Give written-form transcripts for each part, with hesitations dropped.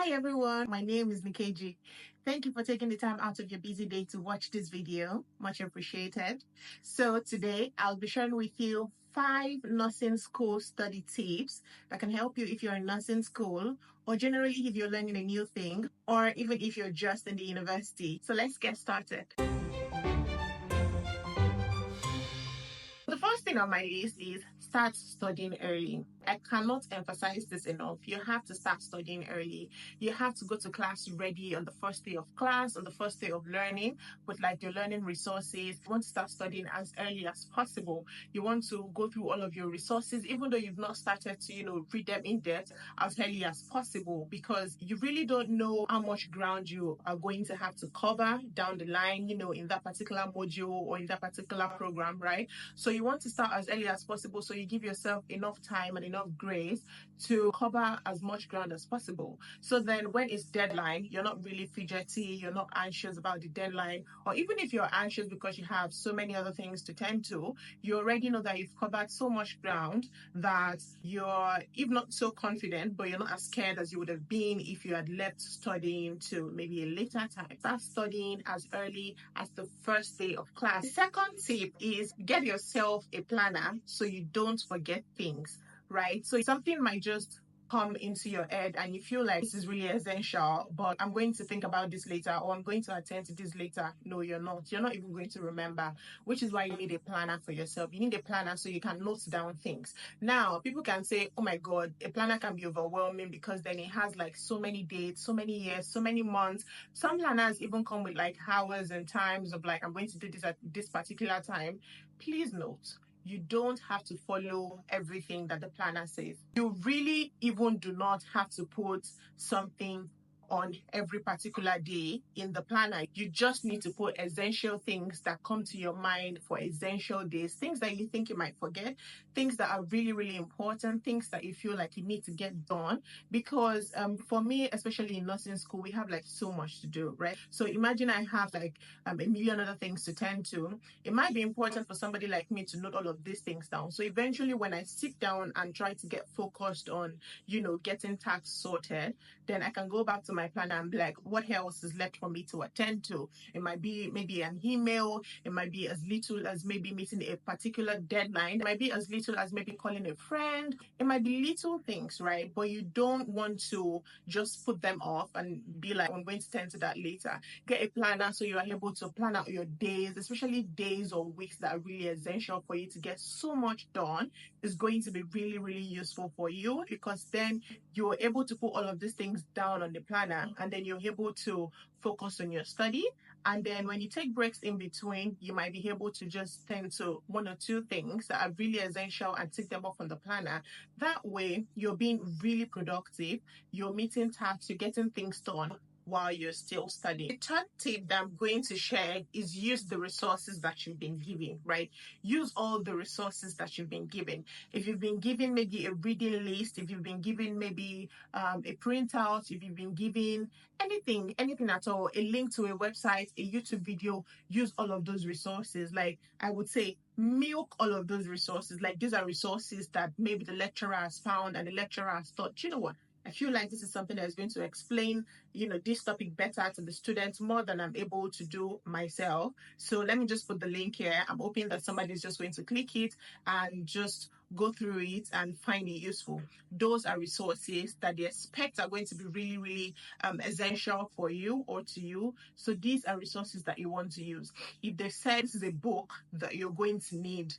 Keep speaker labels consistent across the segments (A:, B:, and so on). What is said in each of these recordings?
A: Hi everyone, my name is Nikeji. Thank you for taking the time out of your busy day to watch this video. Much appreciated. So today I'll be sharing with you 5 nursing school study tips that can help you if you're in nursing school or generally if you're learning a new thing or even if you're just in the university. So let's get started. The first thing on my list is start studying early. I cannot emphasize this enough. You have to start studying early. You have to go to class ready on the first day of class, on the first day of learning, with like your learning resources. You want to start studying as early as possible. You want to go through all of your resources, even though you've not started to, read them in depth, as early as possible, because you really don't know how much ground you are going to have to cover down the line, in that particular module or in that particular program, right? So you want to start as early as possible so you give yourself enough time and enough grace to cover as much ground as possible. So then when it's deadline, you're not really fidgety, you're not anxious about the deadline, or even if you're anxious because you have so many other things to tend to, you already know that you've covered so much ground that you're, if not so confident, but you're not as scared as you would have been if you had left studying to maybe a later time. Start studying as early as the first day of class. The second tip is get yourself a planner so you don't forget things, right? So something might just come into your head and you feel like this is really essential, but I'm going to think about this later or I'm going to attend to this later. No, you're not. You're not even going to remember, which is why you need a planner for yourself. You need a planner so you can note down things. Now, people can say, oh my God, a planner can be overwhelming because then it has like so many dates, so many years, so many months. Some planners even come with like hours and times of like, I'm going to do this at this particular time. Please note, you don't have to follow everything that the planner says. You really even do not have to put something on every particular day in the planner. You just need to put essential things that come to your mind for essential days, things that you think you might forget, things that are really, really important, things that you feel like you need to get done. Because for me, especially in nursing school, we have like so much to do, right? So imagine I have like a million other things to tend to. It might be important for somebody like me to note all of these things down. So eventually when I sit down and try to get focused on, getting tasks sorted, then I can go back to my planner and be like, what else is left for me to attend to? It might be maybe an email. It might be as little as maybe meeting a particular deadline. It might be as little as maybe calling a friend. It might be little things, right? But you don't want to just put them off and be like, I'm going to tend to that later. Get a planner so you are able to plan out your days, especially days or weeks that are really essential for you to get so much done. Is going to be really, really useful for you because then you're able to put all of these things down on the planner and then you're able to focus on your study. And then when you take breaks in between, you might be able to just tend to one or two things that are really essential and tick them off on the planner. That way, you're being really productive, you're meeting tasks, you're getting things done while you're still studying. The third tip that I'm going to share is use the resources that you've been given, right? Use all the resources that you've been given. If you've been given maybe a reading list, if you've been given maybe a printout, if you've been given anything at all, a link to a website, a YouTube video, use all of those resources. Like I would say, milk all of those resources. Like these are resources that maybe the lecturer has found and the lecturer has thought, you know what? I feel like this is something that is going to explain, this topic better to the students more than I'm able to do myself. So let me just put the link here. I'm hoping that somebody is just going to click it and just go through it and find it useful. Those are resources that they expect are going to be really, really essential for you or to you. So these are resources that you want to use. If they said this is a book that you're going to need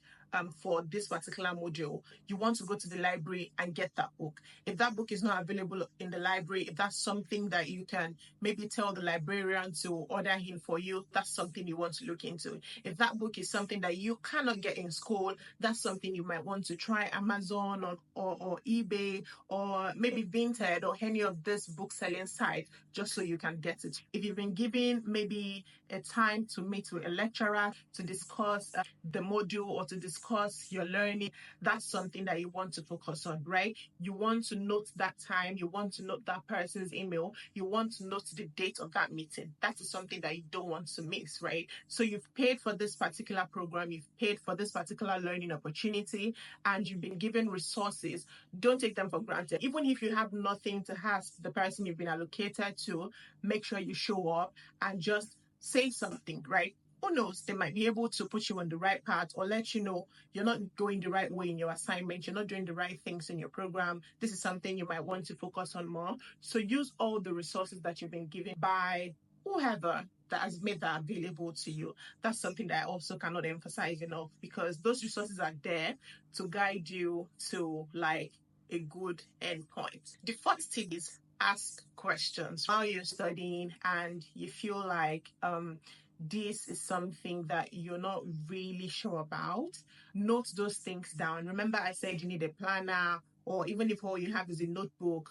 A: for this particular module, you want to go to the library and get that book. If that book is not available in the library, if that's something that you can maybe tell the librarian to order him for you, that's something you want to look into. If that book is something that you cannot get in school, that's something you might want to try Amazon or eBay or maybe Vinted or any of this book selling sites just so you can get it. If you've been given maybe a time to meet with a lecturer to discuss the module or to discuss discuss your learning, that's something that you want to focus on, right? You want to note that time, you want to note that person's email, you want to note the date of that meeting. That is something that you don't want to miss, right? So you've paid for this particular program, you've paid for this particular learning opportunity, and you've been given resources. Don't take them for granted. Even if you have nothing to ask the person you've been allocated to, make sure you show up and just say something, right? Who knows, they might be able to put you on the right path or let you know you're not going the right way in your assignment, you're not doing the right things in your program. This is something you might want to focus on more. So use all the resources that you've been given by whoever that has made that available to you. That's something that I also cannot emphasize enough, because those resources are there to guide you to like a good endpoint. The fourth tip is ask questions while you're studying and you feel like this is something that you're not really sure about. Note those things down. Remember, I said you need a planner, or even if all you have is a notebook,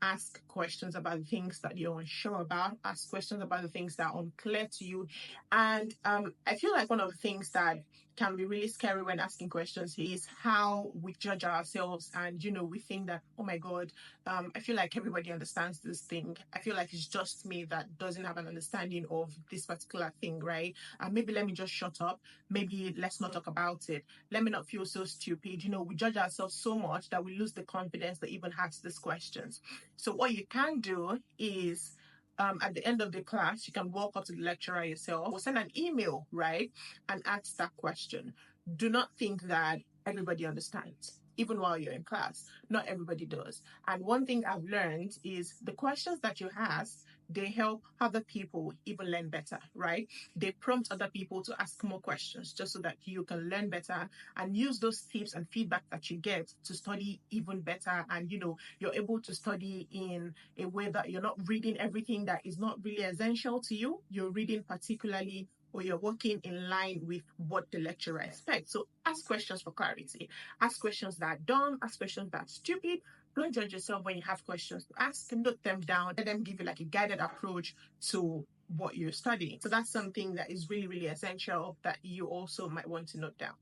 A: ask questions about the things that you're unsure about, ask questions about the things that are unclear to you. And I feel like one of the things that can be really scary when asking questions is how we judge ourselves, and we think that, oh my god, I feel like everybody understands this thing, I feel like it's just me that doesn't have an understanding of this particular thing, right? And maybe let me just shut up, maybe let's not talk about it, let me not feel so stupid. We judge ourselves so much that we lose the confidence to even ask these questions. So what you can do is, at the end of the class, you can walk up to the lecturer yourself or send an email, right? And ask that question. Do not think that everybody understands. Even while you're in class, not everybody does. And one thing I've learned is the questions that you ask, they help other people even learn better, right? They prompt other people to ask more questions just so that you can learn better and use those tips and feedback that you get to study even better. And you're able to study in a way that you're not reading everything that is not really essential to you. You're reading particularly, or you're working in line with what the lecturer expects. So ask questions for clarity. Ask questions that are dumb, ask questions that are stupid. Don't judge yourself when you have questions to ask, and note them down. Let them give you like a guided approach to what you're studying. So that's something that is really, really essential that you also might want to note down.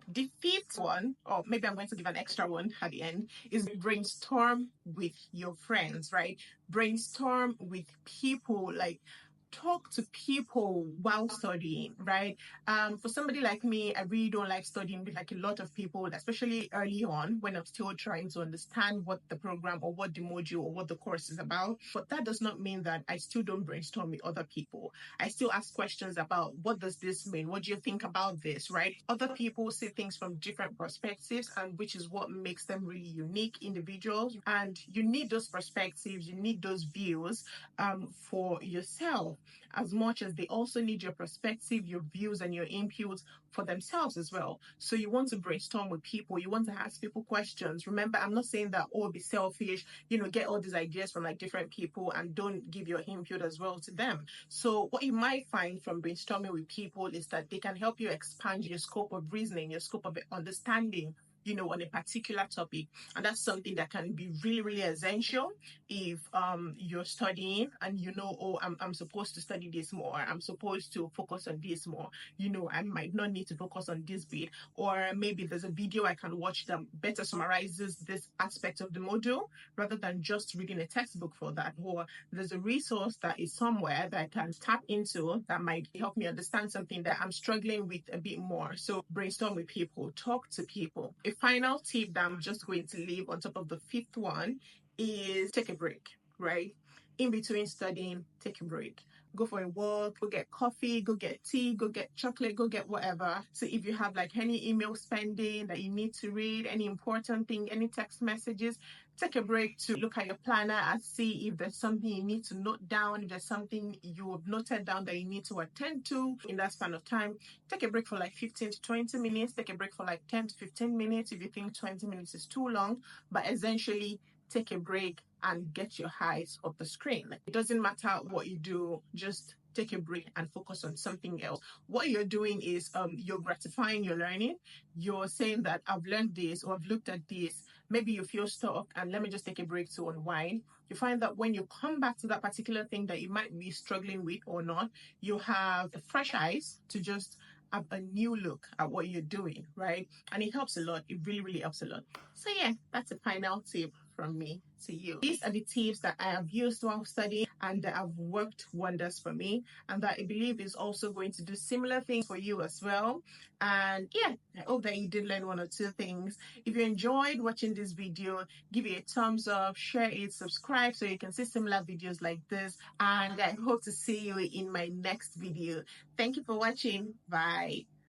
A: The fifth one, or maybe I'm going to give an extra one at the end, is brainstorm with your friends, right? Brainstorm with people, like talk to people while studying, right? For somebody like me, I really don't like studying with like a lot of people, especially early on when I'm still trying to understand what the program or what the module or what the course is about. But that does not mean that I still don't brainstorm with other people. I still ask questions about, what does this mean? What do you think about this, right? Other people see things from different perspectives, and which is what makes them really unique individuals. And you need those perspectives, you need those views for yourself, as much as they also need your perspective, your views, and your inputs for themselves as well. So you want to brainstorm with people, you want to ask people questions. Remember, I'm not saying that, oh, be selfish, get all these ideas from like different people and don't give your input as well to them. So what you might find from brainstorming with people is that they can help you expand your scope of reasoning, your scope of understanding, on a particular topic. And that's something that can be really, really essential if you're studying and oh, I'm supposed to study this more, I'm supposed to focus on this more, I might not need to focus on this bit, or maybe there's a video I can watch that better summarizes this aspect of the module rather than just reading a textbook for that, or there's a resource that is somewhere that I can tap into that might help me understand something that I'm struggling with a bit more. So brainstorm with people, talk to people. A final tip that I'm just going to leave on top of the fifth one is take a break, right? In between studying, take a break. Go for a walk, go get coffee, go get tea, go get chocolate, go get whatever. So if you have like any email spending that you need to read, any important thing, any text messages, take a break to look at your planner and see if there's something you need to note down, if there's something you have noted down that you need to attend to in that span of time. Take a break for like 15 to 20 minutes, take a break for like 10 to 15 minutes if you think 20 minutes is too long, but essentially take a break and get your eyes off the screen. It doesn't matter what you do, just take a break and focus on something else. What you're doing is you're gratifying your learning. You're saying that I've learned this or I've looked at this. Maybe you feel stuck and let me just take a break to unwind. You find that when you come back to that particular thing that you might be struggling with or not, you have fresh eyes to just have a new look at what you're doing, right? And it helps a lot. It really, really helps a lot. So yeah, that's a final tip from me to you. These are the tips that I have used while studying and that have worked wonders for me, and that I believe is also going to do similar things for you as well. And yeah, I hope that you did learn one or two things. If you enjoyed watching this video, give it a thumbs up, share it, subscribe so you can see similar videos like this. And I hope to see you in my next video. Thank you for watching. Bye.